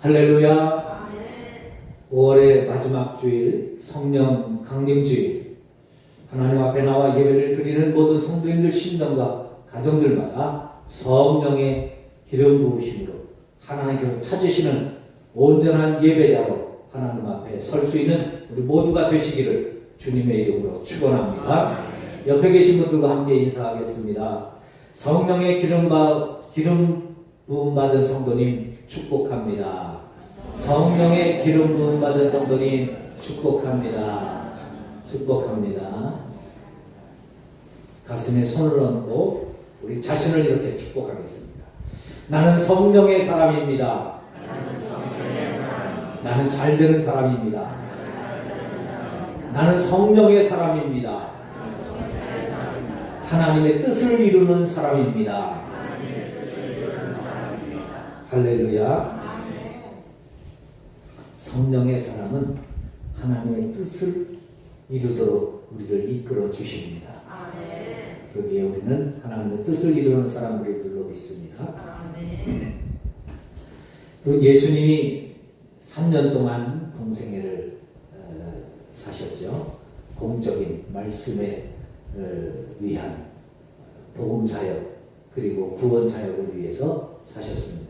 할렐루야. 5월의 마지막 주일 성령 강림주일, 하나님 앞에 나와 예배를 드리는 모든 성도님들 심령과 가정들마다 성령의 기름 부으심으로 하나님께서 찾으시는 온전한 예배자로 하나님 앞에 설 수 있는 우리 모두가 되시기를 주님의 이름으로 축원합니다. 옆에 계신 분들과 함께 인사하겠습니다. 성령의 기름 부음 받은 성도님 축복합니다. 성령의 기름 부음 받은 성도님 축복합니다. 축복합니다. 가슴에 손을 얹고 우리 자신을 이렇게 축복하겠습니다. 나는 성령의 사람입니다. 나는 잘 되는 사람입니다. 나는 성령의 사람입니다. 하나님의 뜻을 이루는 사람입니다. 할렐루야. 성령의 사람은 하나님의 뜻을 이루도록 우리를 이끌어 주십니다. 그기에 우리는 하나님의 뜻을 이루는 사람들로 믿습니다. 또 예수님이 3년 동안 공생애를 사셨죠. 공적인 말씀에 위한 복음사역 그리고 구원사역을 위해서 사셨습니다.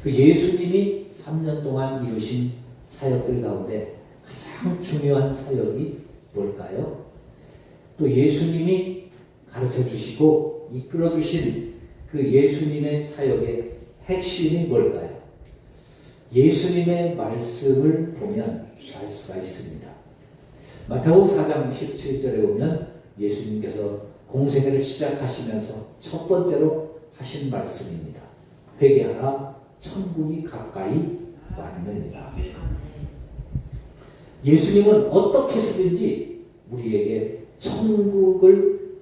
그 예수님이 3년 동안 이루신 사역들 가운데 가장 중요한 사역이 뭘까요? 또 예수님이 가르쳐 주시고 이끌어 주신 그 예수님의 사역의 핵심이 뭘까요? 예수님의 말씀을 보면 알 수가 있습니다. 마태복음 4장 17절에 보면 예수님께서 공생애를 시작하시면서 첫 번째로 하신 말씀입니다. 회개하라, 천국이 가까이 왔느니라. 예수님은 어떻게 해서든지 우리에게 천국을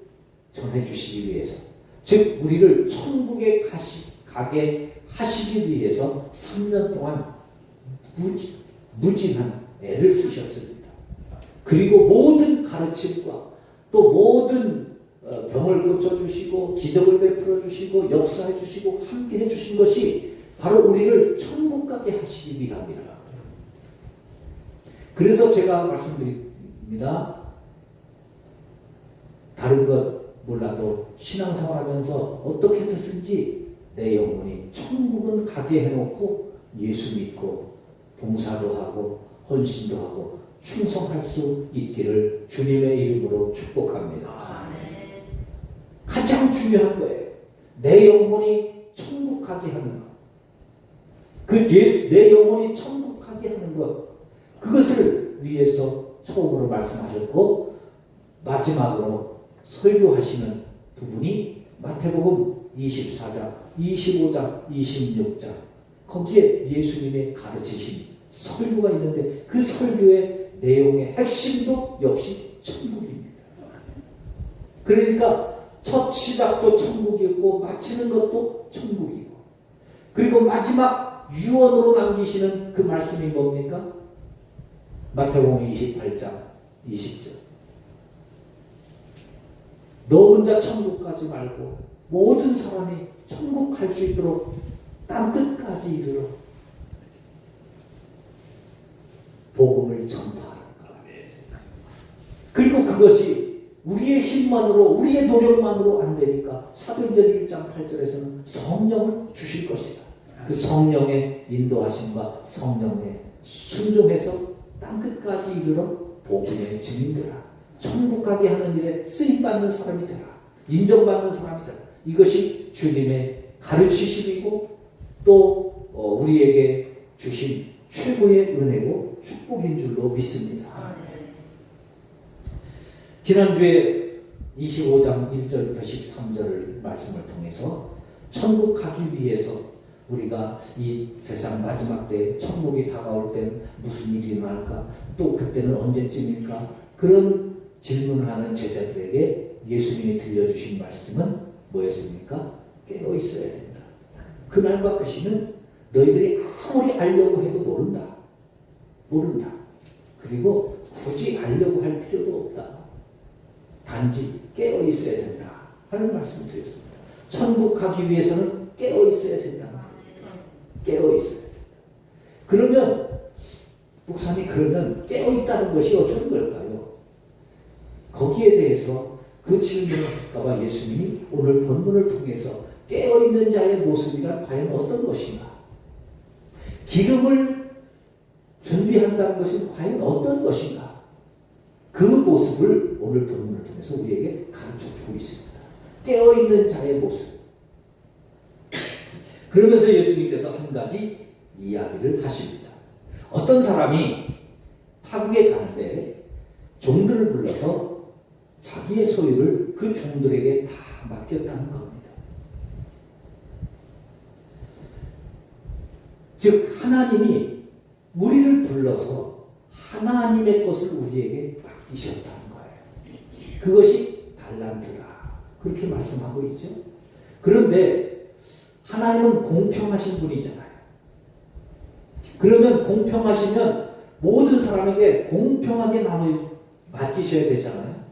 전해주시기 위해서, 즉 우리를 천국에 가게 하시기 위해서 3년 동안 무진한 애를 쓰셨습니다. 그리고 모든 가르침과 또 모든 병을 고쳐주시고 기적을 베풀어 주시고 역사해 주시고 함께 해주신 것이 바로 우리를 천국 가게 하시기 위함이라. 그래서 제가 말씀드립니다. 다른 것 몰라도 신앙생활하면서 어떻게 해서든지 내 영혼이 천국은 가게 해놓고 예수 믿고 봉사도 하고 헌신도 하고 충성할 수 있기를 주님의 이름으로 축복합니다. 가장 중요한 거예요. 내 영혼이 천국 가게 하는 것. 내 영혼이 천국 가게 하는 것. 그것을 위해서 처음으로 말씀하셨고 마지막으로 설교하시는 부분이 마태복음 24장, 25장, 26장 거기에 예수님의 가르치신 설교가 있는데 그 설교의 내용의 핵심도 역시 천국입니다. 그러니까 첫 시작도 천국이고 마치는 것도 천국이고 그리고 마지막 유언으로 남기시는 그 말씀이 뭡니까? 마태복음 28장 20절. 너 혼자 천국 가지 말고 모든 사람이 천국 갈 수 있도록 땅 끝까지 이르러 복음을 전파하라. 그리고 그것이 우리의 힘만으로 우리의 노력만으로 안 되니까 사도행전 1장 8절에서는 성령을 주실 것이다. 그 성령의 인도하심과 성령의 순종해서 땅 끝까지 이르러 복음의 증인되라. 천국 가게 하는 일에 쓰임받는 사람이 되라. 인정받는 사람이 되라. 이것이 주님의 가르치심이고 또 우리에게 주신 최고의 은혜고 축복인 줄로 믿습니다. 지난주에 25장 1절부터 13절을 말씀을 통해서 천국 가기 위해서 우리가 이 세상 마지막 때 천국이 다가올 때 무슨 일이 일어날까? 또 그때는 언제쯤일까? 그런 질문을 하는 제자들에게 예수님이 들려주신 말씀은 뭐였습니까? 깨어 있어야 된다. 그날과 그 시는 너희들이 아무리 알려고 해도 모른다. 그리고 굳이 알려고 할 필요도 없다. 단지 깨어 있어야 된다 하는 말씀을 드렸습니다. 천국 가기 위해서는 깨어 있어야 된다. 깨어 있어야 된다. 그러면 목사님 그러면 깨어있다는 것이 어떤 걸까요? 거기에 대해서 그 질문을 할까봐 예수님이 오늘 본문을 통해서 깨어있는 자의 모습이란 과연 어떤 것인가? 기름을 준비한다는 것은 과연 어떤 것인가? 그 모습을 오늘 본문을 통해서 우리에게 가르쳐주고 있습니다. 깨어있는 자의 모습. 그러면서 예수님께서 한 가지 이야기를 하십니다. 어떤 사람이 타국에 가는데 종들을 불러서 자기의 소유를 그 종들에게 다 맡겼다는 겁니다. 즉 하나님이 우리를 불러서 하나님의 것을 우리에게 맡기셨다는 거예요. 그것이 달란트다. 그렇게 말씀하고 있죠. 그런데 하나님은 공평하신 분이잖아요. 그러면 공평하시면 모든 사람에게 공평하게 나눠 맡기셔야 되잖아요.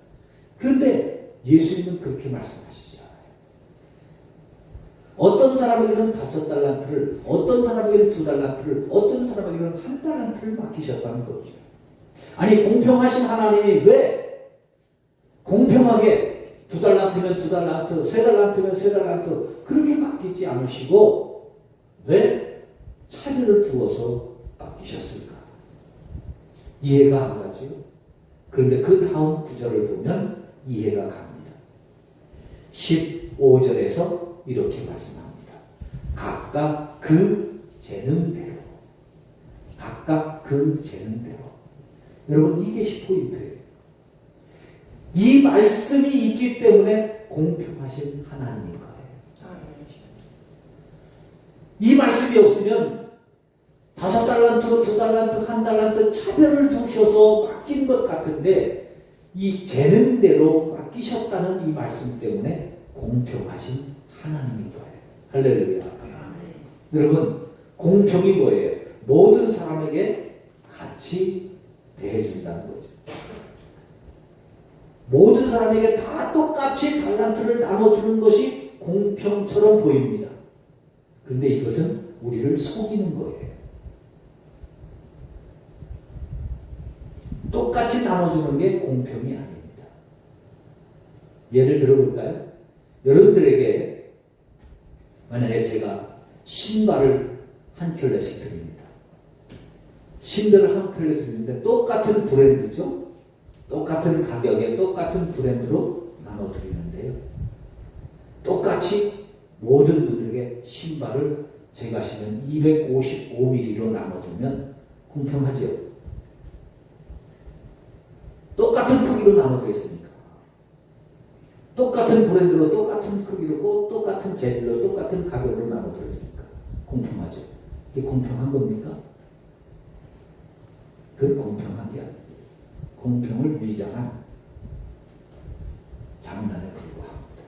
그런데 예수님은 그렇게 말씀하시지 않아요. 어떤 사람에게는 5달란트를, 어떤 사람에게는 2달란트를, 어떤 사람에게는 1달란트를 맡기셨다는 거죠. 아니 공평하신 하나님이 왜 공평하게 2달란트면 2달란트, 3달란트면 3달란트 그렇게 맡기지 않으시고 왜 차별을 두어서 맡기셨을까? 이해가 안 가죠. 그런데 그 다음 구절을 보면 이해가 갑니다. 15절에서 이렇게 말씀합니다. 각각 그 재능대로. 각각 그 재능대로. 여러분 이게 포인트예요. 이 말씀이 있기 때문에 공평하신 하나님인 거예요. 이 말씀이 없으면 5달란트, 2달란트, 1달란트 차별을 두셔서 맡긴 것 같은데 이 재능대로 맡기셨다는 이 말씀 때문에 공평하신 하나님인 거예요. 할렐루야. 여러분 공평이 뭐예요? 모든 사람에게 같이 대해준다는 거죠. 모든 사람에게 다 똑같이 달란트를 나눠주는 것이 공평처럼 보입니다. 그런데 이것은 우리를 속이는 거예요. 똑같이 나눠주는 게 공평이 아닙니다. 예를 들어볼까요? 여러분들에게 만약에 제가 신발을 한 켤레씩 드립니다. 신발을 한 켤레 드리는데 똑같은 브랜드죠? 똑같은 가격에 똑같은 브랜드로 나눠드리는데요. 똑같이 모든 분들에게 신발을 제가 신은 255mm로 나눠두면 공평하죠? 똑같은 크기로 나눠드렸습니까? 똑같은 브랜드로 똑같은 크기로 똑같은 재질로 똑같은 가격으로 나눠드렸습니까? 공평하죠? 이게 공평한 겁니까? 그건 공평한 게 아니에요. 공평을 위장한 장난에 불과합니다.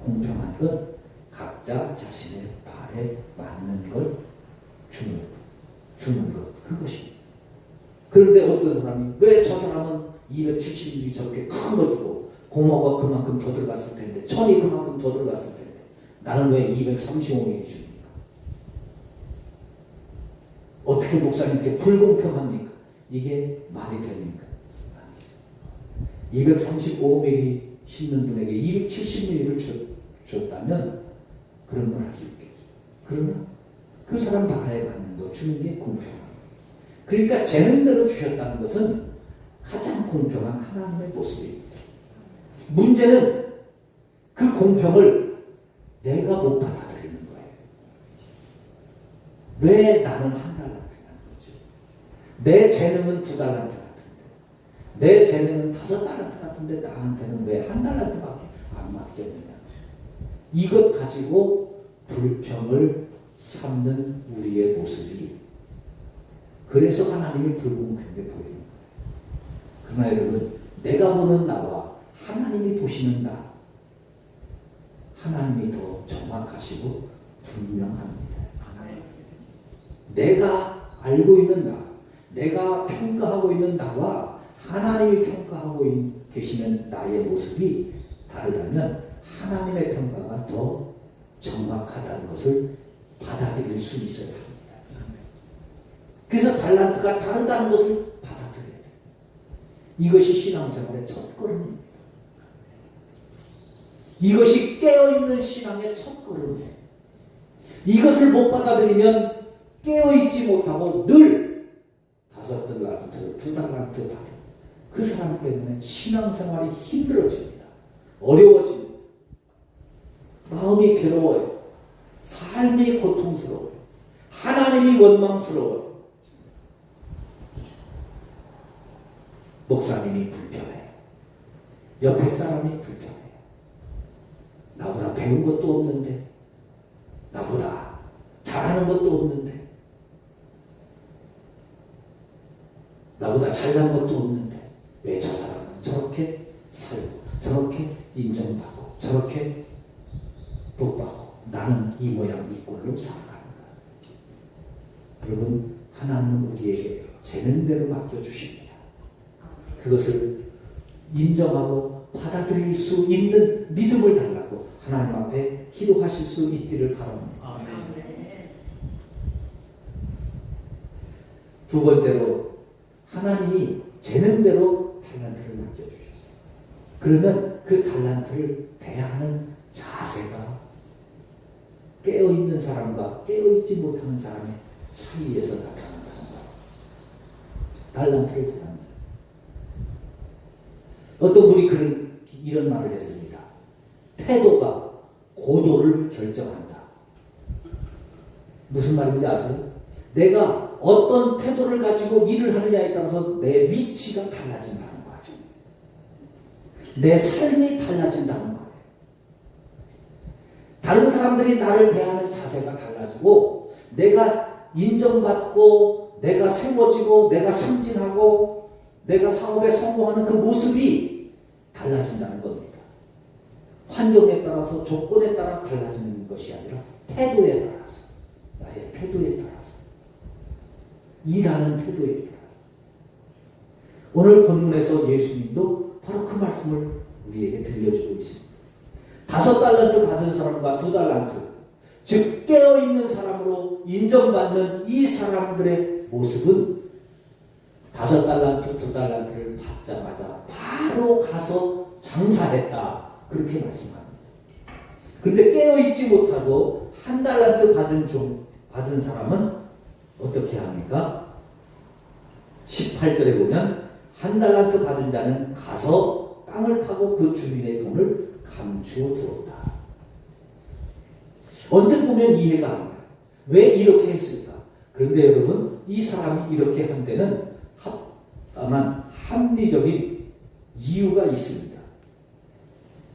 공평한 건 각자 자신의 발에 맞는 걸 주는 것, 그것입니다. 그런데 어떤 사람이 왜 저 사람은 270mm 저렇게 큰 거 주고 고모가 그만큼 더 들어갔을 텐데 천이 그만큼 더 들어갔을 텐데 나는 왜 235mm 줍니까? 어떻게 목사님께 불공평합니까? 이게 말이 됩니까? 235mm 신는 분에게 270mm를 줬다면 그런 걸 할 수 있겠죠. 그러면 그 사람 발에 맞는 거 주는 게 공평합니다. 그러니까 재능대로 주셨다는 것은 가장 공평한 하나님의 모습입니다. 문제는 그 공평을 내가 못 받아들이는 거예요. 왜 나는 1달란트라는 거죠? 내 재능은 2달란트 같은데, 내 재능은 5달란트 같은데 나한테는 왜 1달란트밖에 안 맡겼느냐? 이것 가지고 불평을 삼는 우리의 모습이, 그래서 하나님이 불공평하게 보이는 거예요. 그러나 여러분, 내가 보는 나와 하나님이 보시는 나, 하나님이 더 정확하시고 분명합니다. 내가 알고 있는 나, 내가 평가하고 있는 나와 하나님이 평가하고 계시는 나의 모습이 다르다면 하나님의 평가가 더 정확하다는 것을 받아들일 수 있어야 합니다. 달란트가 다르다는 것을 받아들여야 돼요. 이것이 신앙생활의 첫 걸음입니다. 이것이 깨어있는 신앙의 첫 걸음이에요. 이것을 못 받아들이면 깨어있지 못하고 늘 5달란트, 2달란트 받은 그 사람 때문에 신앙생활이 힘들어집니다. 어려워집니다. 마음이 괴로워요. 삶이 고통스러워요. 하나님이 원망스러워요. 목사님이 불편해요. 옆에 사람이 불편해요. 나보다 배운 것도 없는데, 나보다 잘하는 것도 없는데, 나보다 잘난 것도 없는데 왜 저 사람은 저렇게 살고 저렇게 인정받고 저렇게 복받고 나는 이 모양 이 꼴로 살아가는가. 여러분, 하나님은 우리에게 재는 대로 맡겨주십니다. 그것을 인정하고 받아들일 수 있는 믿음을 달라고 하나님 앞에 기도하실 수 있기를 바랍니다. 아멘. 두 번째로, 하나님이 재는 대로 달란트를 맡겨주셨어요. 그러면 그 달란트를 대하는 자세가 깨어있는 사람과 깨어있지 못하는 사람의 차이에서 나타난다는 거예요. 달란트를 대하는 자. 어떤 분이 이런 말을 했습니다. 태도가 고도를 결정한다. 무슨 말인지 아세요? 내가 어떤 태도를 가지고 일을 하느냐에 따라서 내 위치가 달라진다는 거죠. 내 삶이 달라진다는 거예요. 다른 사람들이 나를 대하는 자세가 달라지고 내가 인정받고 내가 세워지고 내가 승진하고 내가 사업에 성공하는 그 모습이 달라진다는 겁니다. 환경에 따라서 조건에 따라 달라지는 것이 아니라 태도에 따라서, 나의 태도에 따라서, 일하는 태도에 따라서. 오늘 본문에서 예수님도 바로 그 말씀을 우리에게 들려주고 있습니다. 5달란트 받은 사람과 2달란트, 즉 깨어있는 사람으로 인정받는 이 사람들의 모습은 5달란트, 2달란트를 받자마자 바로 가서 장사했다, 그렇게 말씀합니다. 그런데 깨어있지 못하고 1달란트 받은 사람은 어떻게 합니까? 18절에 보면 1달란트 받은 자는 가서 땅을 파고 그 주민의 돈을 감추어 두었다. 언뜻 보면 이해가 안 가요. 왜 이렇게 했을까? 그런데 여러분, 이 사람이 이렇게 한 데는 다만 합리적인 이유가 있습니다.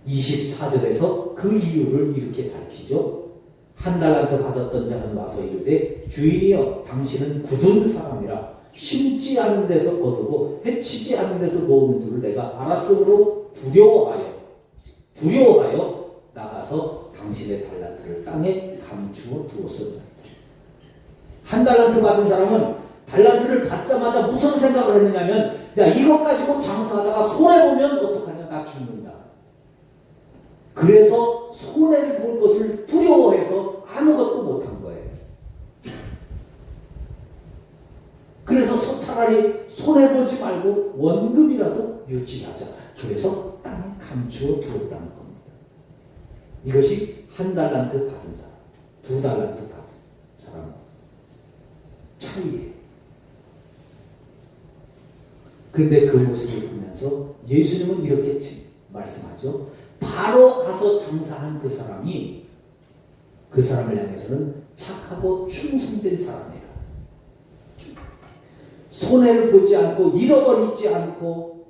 24절에서 그 이유를 이렇게 밝히죠. 1달란트 받았던 자는 와서 이르되 주인이여 당신은 굳은 사람이라 심지 않은 데서 거두고 해치지 않은 데서 모으는 줄을 내가 알았으므로 두려워하여 나가서 당신의 달란트를 땅에 감추어 두었습니다. 1달란트 받은 사람은 달란트를 받자마자 무슨 생각을 했느냐면, 야, 이것 가지고 장사하다가 손해보면 어떡하냐, 나 죽는다. 그래서 손해를 볼 것을 두려워해서 아무것도 못한 거예요. 그래서 차라리 손해보지 말고 원금이라도 유지하자. 그래서 땅에 감추어 두었다는 겁니다. 이것이 1달란트 받은 사람, 2달란트 받은 사람 차이예요. 근데 그 모습을 보면서 예수님은 이렇게 말씀하죠. 바로 가서 장사한 그 사람이, 그 사람을 향해서는 착하고 충성된 사람이다. 손해를 보지 않고 잃어버리지 않고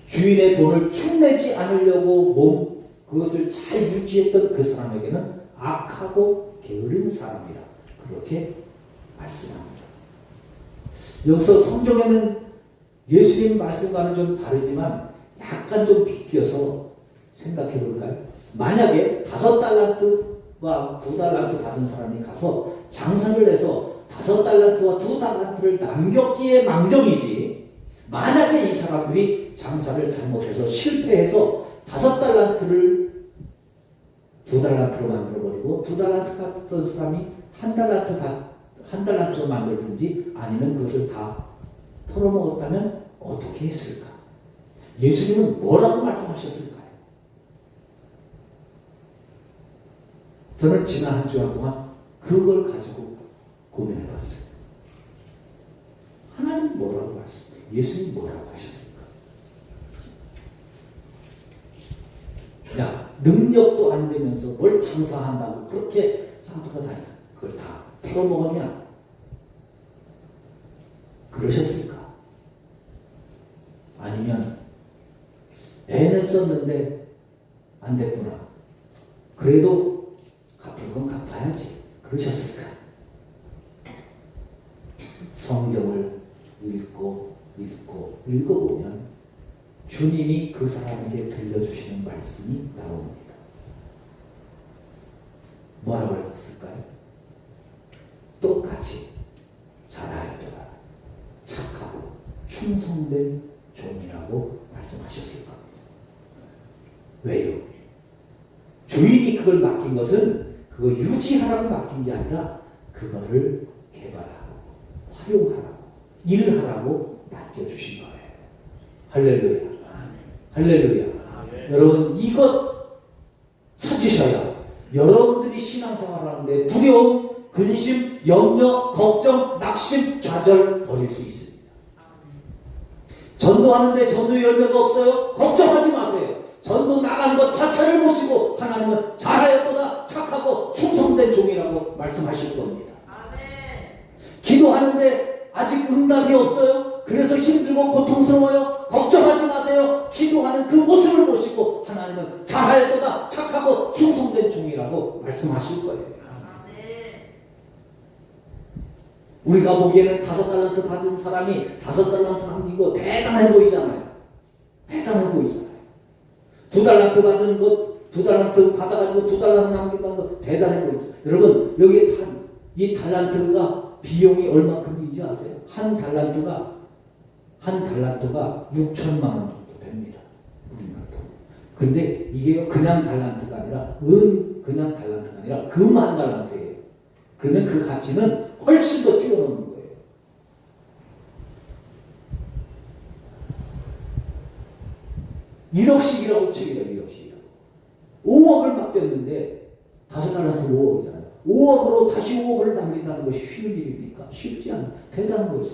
주인의 돈을 축내지 않으려고 그것을 잘 유지했던 그 사람에게는 악하고 게으른 사람이다. 그렇게 말씀합니다. 여기서 성경에는 예수님 말씀과는 좀 다르지만 약간 좀 비껴서 생각해 볼까요? 만약에 5달란트와 2달란트 받은 사람이 가서 장사를 해서 5달란트와 2달란트를 남겼기에 망정이지, 만약에 이 사람들이 장사를 잘못해서 실패해서 5달란트를 2달란트로 만들어버리고 2달란트 받던 사람이 1달란트 한 달란트로 만들든지 아니면 그것을 다 털어먹었다면 어떻게 했을까? 예수님은 뭐라고 말씀하셨을까요? 저는 지난 한 주간 동안 그걸 가지고 고민해 봤어요. 하나님 뭐라고 하셨어요? 예수님 뭐라고 하셨을까? 야, 능력도 안 되면서 뭘 장사한다고 그렇게 사람들과 다 그걸 다 털어먹었냐? 그러셨을까? 아니면 애는 썼는데 안 됐구나. 그래도 갚을 건 갚아야지. 그러셨을까? 성경을 읽어보면 주님이 그 사람에게 들려주시는 말씀이 나옵니다. 뭐라고 했을까요? 똑같이 잘하였더라. 착하고 충성된 종이라고 말씀하셨을 겁니다. 왜요? 주인이 그걸 맡긴 것은 그거 유지하라고 맡긴 게 아니라 그거를 개발하고 활용하라고 일하라고 맡겨주신 거예요. 할렐루야. 할렐루야. 여러분 이것 찾으셔야 여러분들이 신앙생활하는데 두려움, 근심, 염려, 걱정, 낙심, 좌절 버릴 수 있습니다. 전도하는데 전도 열매가 없어요? 걱정하지 마세요. 전도 나간 것 자체를 보시고 하나님은 잘하였구나, 착하고 충성된 종이라고 말씀하실 겁니다. 기도하는데 아직 응답이 없어요? 그래서 힘들고 고통스러워요? 걱정하지 마세요. 기도하는 그 모습을 보시고 하나님은 잘하였구나, 착하고 충성된 종이라고 말씀하실 거예요. 우리가 보기에는 5달란트 받은 사람이 5달란트 남기고 대단해 보이잖아요. 대단해 보이잖아요. 2달란트 받은 것, 2달란트 받아가지고 2달란트 남긴다는 것 대단해 보이죠. 여러분 여기 이 달란트가 비용이 얼마큼인지 아세요? 한 달란트가 6천만 원 정도 됩니다. 우리나라 돈. 근데 이게 그냥 달란트가 아니라 그냥 달란트가 아니라 금한 달란트예요. 그러면 그 가치는 훨씬 더 뛰어넘는 거예요. (1억씩이라고 칩니다. 1억씩이라고. 5억을 맡겼는데 5달란트 5억이잖아요. 5억으로 다시 5억을 남긴다는 것이 쉬운 일입니까? 쉽지 않아요. 대단한 거죠.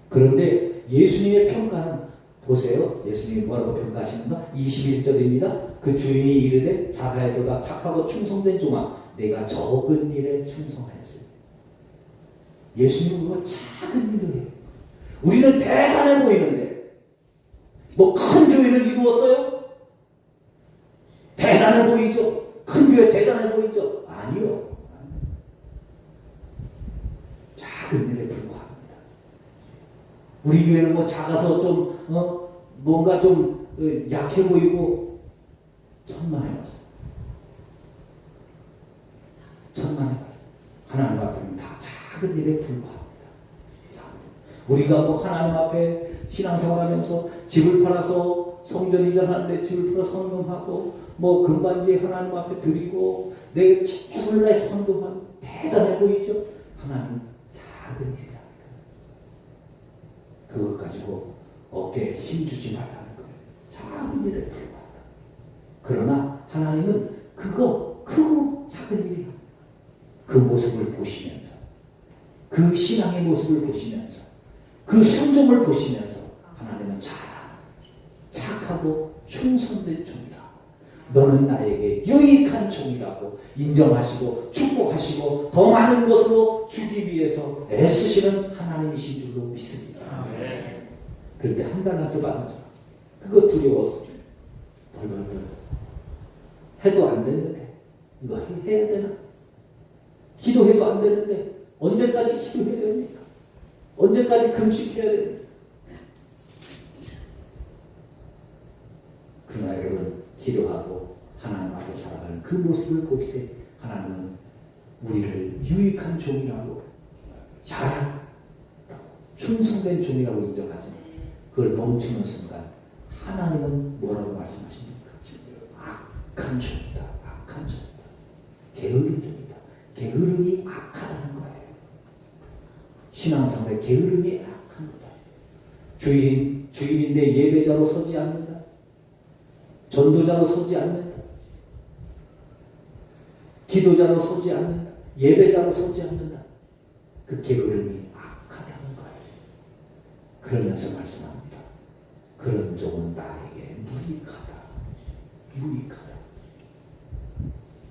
그런데 예수님의 평가는 보세요. 예수님이 뭐라고 평가하시는가? 21절입니다. 그 주인이 이르되 잘하여도다 착하고 충성된 종아 내가 적은 일에 충성하였어요. 예수님은 그거 작은 일을 해요. 우리는 대단해 보이는데 뭐 큰 교회를 이루었어요? 대단해 보이죠? 큰 교회 대단해 보이죠? 아니요. 작은 일에 불과합니다. 우리 교회는 뭐 작아서 좀 뭔가 좀 약해 보이고 천만에 봤어요. 천만에 봤어요. 하나님 앞에는 다 작은 일에 불과합니다. 우리가 뭐 하나님 앞에 신앙생활하면서 집을 팔아서 성전 이전하는데 집을 팔아 헌금하고 뭐 금반지 하나님 앞에 드리고 내 최선을 다해 헌금하는 대단해 보이죠? 하나님은 작은 일이랍니다. 그것 가지고 어깨에 힘주지 말라는 거예요. 작은 일에 불과하다. 그러나 하나님은 그거 크고 작은 일이랍니다. 그 모습을 보시면서 그 신앙의 모습을 보시면서 그 순종을 보시면서 하나님은 착하고 충성된 종이라 너는 나에게 유익한 종이라고 인정하시고 축복하시고 더 많은 것으로 주기 위해서 애쓰시는 하나님이신 줄로 믿습니다. 그런데 한 달란트 받았죠. 그거 두려워서 벌벌벌 해도 안 되는데 이거 해야 되나? 기도해도 안 되는데 언제까지 기도해야 됩니까? 언제까지 금식해야 됩니까? 그러나 여러분 기도하고 하나님 앞에 살아가는 그 모습을 볼 때 하나님은 우리를 유익한 종이라고 잘하고 충성된 종이라고 인정하지. 그걸 멈추는 순간 하나님은 뭐라고 말씀하십니까? 악한 종이다. 악한 종이다. 게으른 종이다. 게으름이 악하다는 거예요. 신앙생활의 게으름이 약한 거다. 주일인데 예배자로 서지 않는다. 전도자로 서지 않는다. 기도자로 서지 않는다. 예배자로 서지 않는다. 그 게으름이 악하다는 거예요. 그러면서 말씀합니다. 그런 종은 나에게 무익하다. 무익하다.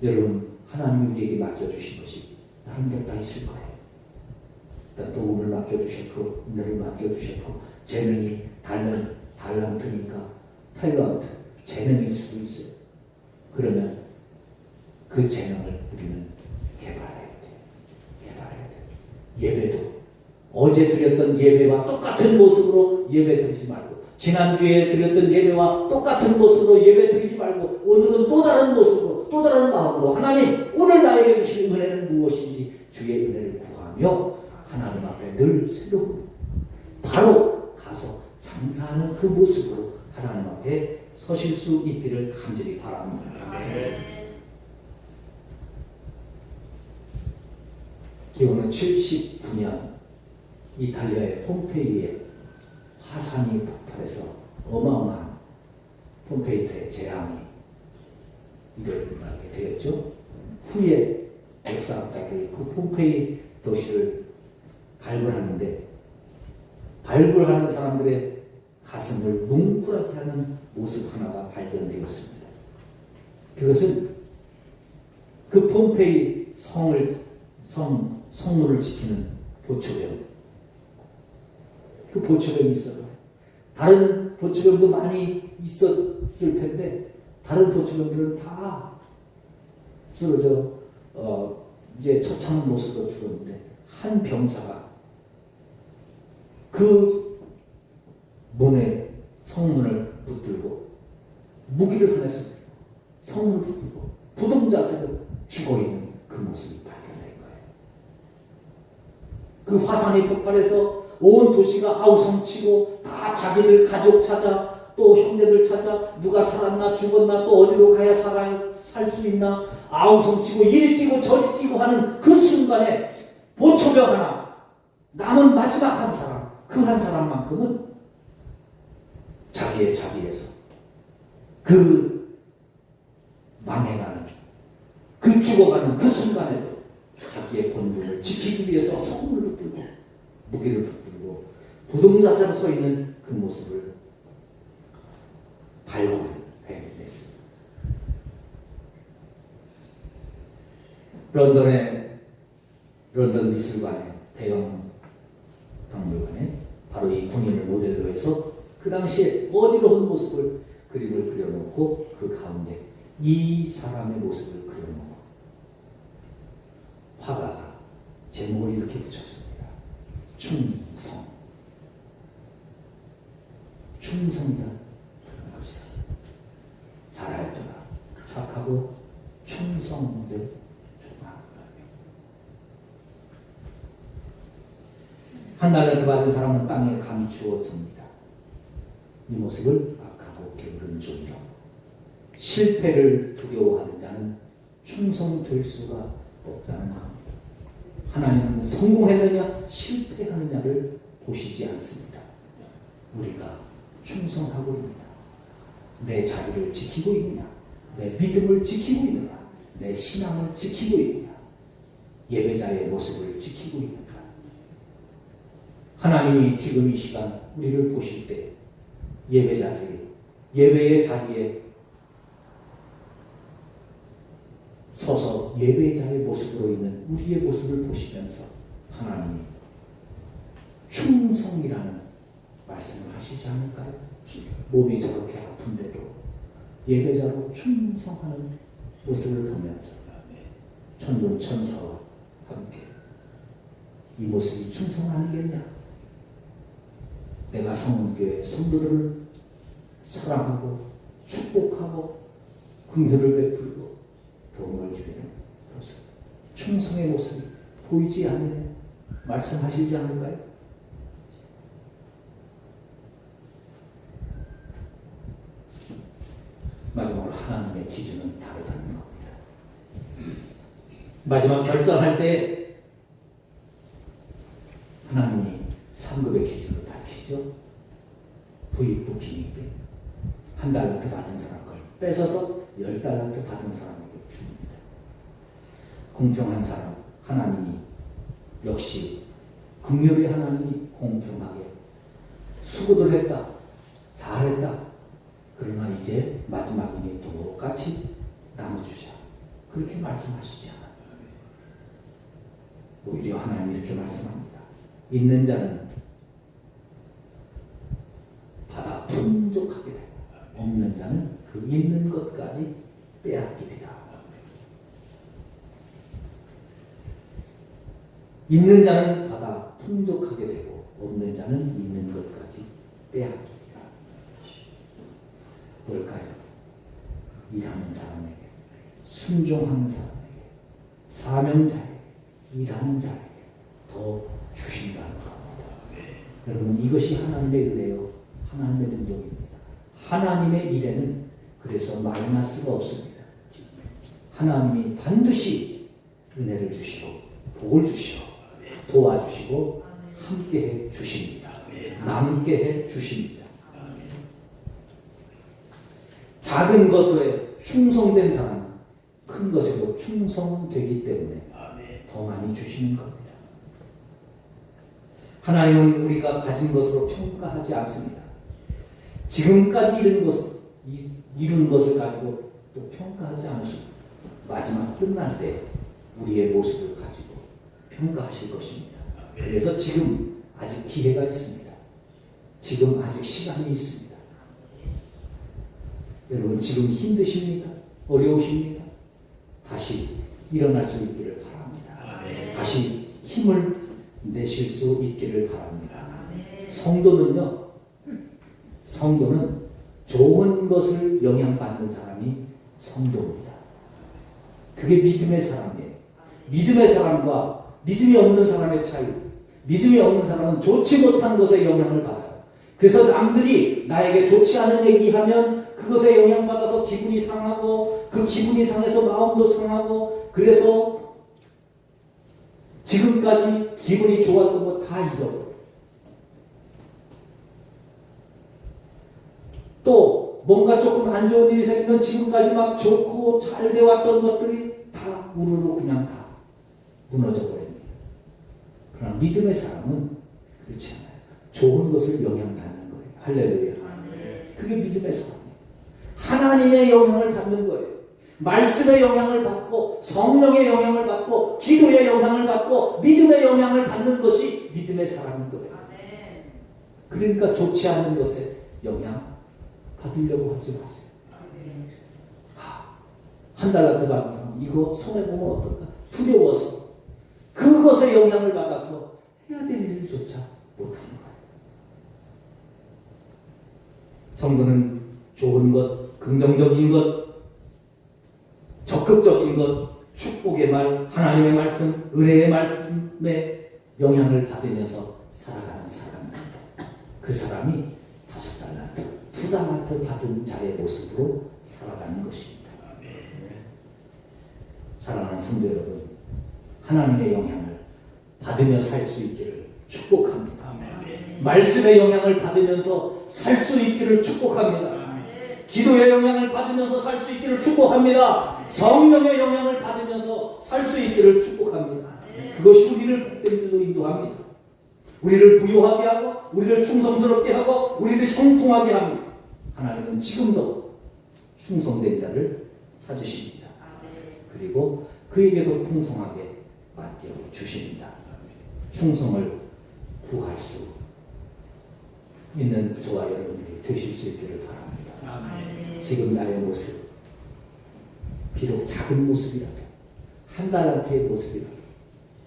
여러분, 하나님이 우리에게 맡겨주신 것이 나름대로 다 있을 거예요. 일단 도움을 맡겨주셨고, 은혜를 맡겨주셨고, 재능이 달란트니까 탤런트, 재능일 수도 있어요. 그러면 그 재능을 우리는 개발해야 돼요. 개발해야 돼요. 예배도 어제 드렸던 예배와 똑같은 모습으로 예배 드리지 말고, 지난주에 드렸던 예배와 똑같은 모습으로 예배 드리지 말고, 오늘은 또 다른 모습으로, 또 다른 마음으로 하나님, 오늘 나에게 주신 은혜는 무엇인지 주의 은혜를 구하며 하나님 앞에 늘 새로운 바로 가서 장사하는 그 모습으로 하나님 앞에 서실 수 있기를 간절히 바랍니다. 기원은 79년 이탈리아의 폼페이에 화산이 폭발해서 어마어마한 폼페이의 재앙이 일어나게 되었죠. 후에 역사학자들이 그 폼페이 도시를 발굴하는데 발굴하는 사람들의 가슴을 뭉클하게 하는 모습 하나가 발견되었습니다. 그것은 그 폼페이 성물을 지키는 보초병. 그 보초병이 있어요. 다른 보초병도 많이 있었을 텐데 다른 보초병들은 다 쓰러져 이제 처참한 모습으로 죽었는데 한 병사가 그 문에 성문을 붙들고 무기를 하나 쓰고 성문을 붙들고 부동자세로 죽어있는 그 모습이 발견된 거예요. 그 화산이 폭발해서 온 도시가 아우성치고 다 자기들 가족 찾아 또 형제들 찾아 누가 살았나 죽었나 또 어디로 가야 살 수 있나 아우성치고 이리 뛰고 저리 뛰고 하는 그 순간에 보초병 하나 남은 마지막 한 사람 그 한 사람만큼은 자기의 자리에서 그 망해가는 그 죽어가는 그 순간에도 자기의 본분을 지키기 위해서 성문을 붙들고 무기를 붙들고 부동자세로 서 있는 그 모습을 발굴해냈습니다. 런던 미술관의 대형 박물관에 바로 이 군인을 모델로 해서 그 당시에 어지러운 모습을 그림을 그려놓고 그 가운데 이 사람의 모습을 그려놓고 화가가 제목을 이렇게 붙였습니다. 충성. 충성이란 그런 것이다. 잘하였도다. 착하고 충성된 한 달란트 받은 사람은 땅에 감추어집니다. 이 모습을 악하고 게으른 종이라고. 실패를 두려워하는 자는 충성될 수가 없다는 겁니다. 하나님은 성공했느냐 실패하느냐를 보시지 않습니다. 우리가 충성하고 있느냐, 내 자리를 지키고 있느냐, 내 믿음을 지키고 있느냐, 내 신앙을 지키고 있느냐, 예배자의 모습을 지키고 있느냐. 하나님이 지금 이 시간 우리를 보실 때 예배자들이 예배의 자리에 서서 예배자의 모습으로 있는 우리의 모습을 보시면서 하나님이 충성이라는 말씀을 하시지 않을까요? 몸이 저렇게 아픈데도 예배자로 충성하는 모습을 보면서 천군 천사와 함께 이 모습이 충성 아니겠냐? 내가 성교회 성도들을 사랑하고 축복하고 긍휼을 베풀고 도움을 주는 충성의 모습이 보이지 않느냐 말씀하시지 않을까요? 마지막으로 하나님의 기준은 다르다는 겁니다. 마지막 결산할 때 하나님이 3급의 기준을 밝히죠. 부익부킹이게 한 달란트 받은 사람 걸 뺏어서 10달란트 받은 사람에게 줍니다. 공평한 사람 하나님이 역시 긍휼의 하나님이 공평하게 수고를 했다. 잘했다. 그러나 이제 마지막이니 똑같이 나눠주자. 그렇게 말씀하시지 않아요. 오히려 하나님이 이렇게 말씀합니다. 있는 자는 받아 풍족하게 되고 없는 자는 그 있는 것까지 빼앗기리라. 있는 자는 받아 풍족하게 되고 없는 자는 있는 것까지 빼앗기리라. 뭘까요? 일하는 사람에게, 순종하는 사람에게, 사명자에게, 일하는 자에게 더 주신다는 겁니다. 여러분, 이것이 하나님의 은혜요, 하나님의 능력입니다. 하나님의 일에는 그래서 마이너스가 없습니다. 하나님이 반드시 은혜를 주시고 복을 주시고 도와주시고 함께해 주십니다. 남게해 주십니다. 작은 것에 충성된 사람은 큰 것에도 충성되기 때문에 더 많이 주시는 겁니다. 하나님은 우리가 가진 것으로 평가하지 않습니다. 지금까지 이룬 것을 가지고 또 평가하지 않으시고 마지막 끝날 때 우리의 모습을 가지고 평가하실 것입니다. 그래서 지금 아직 기회가 있습니다. 지금 아직 시간이 있습니다. 여러분, 지금 힘드십니까? 어려우십니까? 다시 일어날 수 있기를 바랍니다. 다시 힘을 내실 수 있기를 바랍니다. 성도는 좋은 것을 영향받는 사람이 성도입니다. 그게 믿음의 사람이에요. 믿음의 사람과 믿음이 없는 사람의 차이. 믿음이 없는 사람은 좋지 못한 것에 영향을 받아요. 그래서 남들이 나에게 좋지 않은 얘기하면 그것에 영향받아서 기분이 상하고 그 기분이 상해서 마음도 상하고 그래서 지금까지 기분이 좋았던 거 다 잊어버려요. 또 뭔가 조금 안 좋은 일이 생기면 지금까지 막 좋고 잘 되어왔던 것들이 다 우르르 그냥 다 무너져 버립니다. 그러나 믿음의 사람은 그렇지 않아요. 좋은 것을 영향받는 거예요. 할렐루야. 그게 믿음의 사람이에요. 하나님의 영향을 받는 거예요. 말씀의 영향을 받고 성령의 영향을 받고 기도의 영향을 받고 믿음의 영향을 받는 것이 믿음의 사람인 거예요. 그러니까 좋지 않은 것에 영향 받으려고 하지 마세요. 한 달란트 받은 사람 이거 손해보면 어떨까? 두려워서 그것에 영향을 받아서 해야 될 일조차 못하는 거예요. 성도는 좋은 것, 긍정적인 것, 적극적인 것, 축복의 말, 하나님의 말씀, 은혜의 말씀에 영향을 받으면서 살아가는 사람입니다. 그 사람이 5달란트, 2달란트 받은 자의 모습으로 살아가는 것입니다. 사랑하는 성도 여러분, 하나님의 영향을 받으며 살 수 있기를 축복합니다. 말씀의 영향을 받으면서 살 수 있기를 축복합니다. 기도의 영향을 받으면서 살 수 있기를 축복합니다. 성령의 영향을 받으면서 살 수 있기를 축복합니다. 그것이 우리를 복된 길로 인도합니다. 우리를 부요하게 하고 우리를 충성스럽게 하고 우리를 형통하게 합니다. 하나님은 지금도 충성된 자를 찾으십니다. 그리고 그에게도 풍성하게 맡겨주십니다. 충성을 구할 수 있는 저와 여러분들이 되실 수 있기를 바랍니다. 지금 나의 모습, 비록 작은 모습이라도 한 달란트의 모습이라도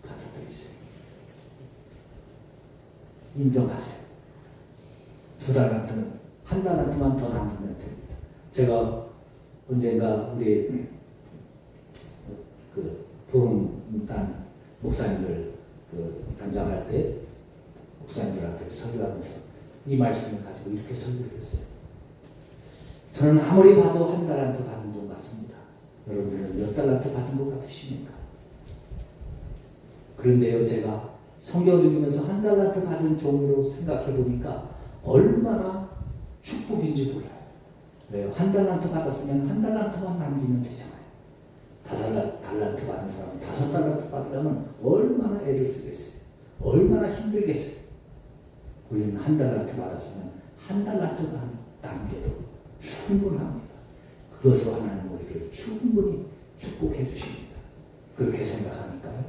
받아들이세요. 인정하세요. 2달란트는 한 달란트만 더 남으면 됩니다. 제가 언젠가 우리 그 부흥단 목사님들 단장할 때 목사님들한테 설교하면서 이 말씀을 가지고 이렇게 설교를 했어요. 저는 아무리 봐도 한 달란트 받은 것 같습니다. 여러분들은 몇 달란트 받은 것 같으십니까? 그런데요, 제가 성경을 읽으면서 한 달란트 받은 종으로 생각해 보니까 얼마나 축복인지 몰라요. 왜요? 한 달란트 받았으면 한 달란트만 남기면 되잖아요. 5달란트 받은 사람은 5달란트 받으려면 얼마나 애를 쓰겠어요. 얼마나 힘들겠어요. 우리는 한 달란트 받았으면 한 달란트만 남겨도 충분합니다. 그것으로 하나님 우리를 충분히 축복해 주십니다. 그렇게 생각하니까요.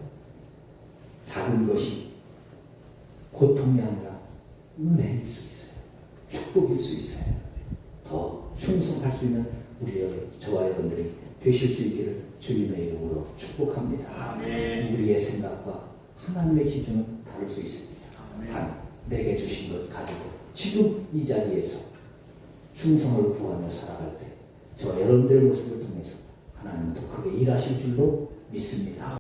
작은 것이 고통이 아니라 은혜일 수 있어요. 축복일 수 있어요. 더 충성할 수 있는 저와 여러분들이 되실 수 있기를 주님의 이름으로 축복합니다. 아멘. 우리의 생각과 하나님의 기준은 다를 수 있습니다. 단 내게 주신 것 가지고 지금 이 자리에서 충성을 구하며 살아갈 때 저와 여러분들의 모습을 통해서 하나님은 더 크게 일하실 줄로 믿습니다.